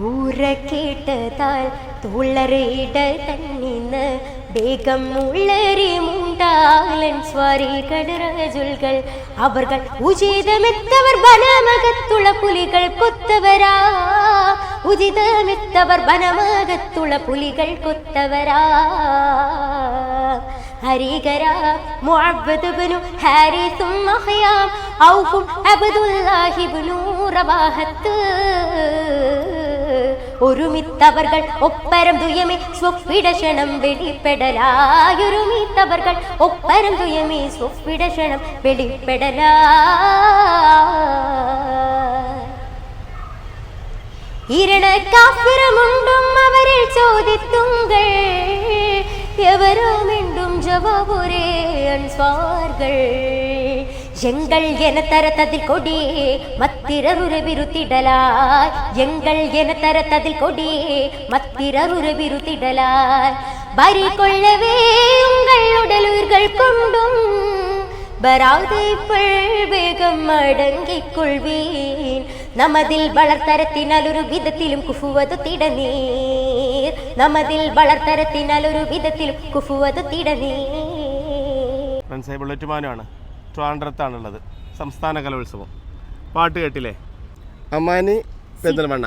ഊര കേട്ടതാൽ തുള്ളറിയിട തന്നിന്ന് വേഗം ഉള്ളരി മുണ്ടാലൻ സ്വാരികൾ റജുൽകൾ അവർകൾ ഉചിതമെത്തവർ വനമകത്തുള്ള പുലികൾ കൊത്തവരാ ഉചിതമെത്തവർ വനമകത്തുള്ള പുലികൾ കൊത്തവരാ ഹരികരാ മുഅവ്വദ് ഇബ്നു ഹാരിസും മഖ്യാം ഔഫും അബ്ദുല്ലാഹി ഇബ്നു റവാഹത്ത് ഒരുമിത്തവർകൾ ഒപ്പരം തുയമേ സ്വപ്പിടക്ഷണം വെളിപ്പെടലായൊരുമിത്തവർകൾ ഒപ്പരം തുയമേ സ്വപ്പിടക്ഷണം വെളിപ്പെടലാ ഇരണ കാഫിറമുണ്ടും അവരിൽ ചോദിത്തുങ്കൾ എവരോ മിണ്ടും ജവാബുരേ അൻസ്വാർകൾ எங்கள் என தரத்ததில் கொடியே மத்திரருரை விருத்திடலாய் எங்கள் என தரத்ததில் கொடியே மத்திரருரை விருத்திடலாய் பறி கொள்ளவே உங்கள் உடலுயிர்கள் கொண்டும் வராதே வேகம் அடங்கிக் கொள்வேன் நமதில் வளர்த்தரத்தினால் ஒரு விதத்திலும் குஃபுவது திடநீர் நமதில் வளர்த்தரத்தினால் ഒരു വിധത്തിലും കുഫുവത് തിടനീർ ബുള്ളറ്റുമാനാണ് ട്രിവാൻഡ്രത്താണുള്ളത് സംസ്ഥാന കലോത്സവം. പാട്ട് കേട്ടില്ലേ? അമ്മാനി പെരിന്തൽമണ്ണ.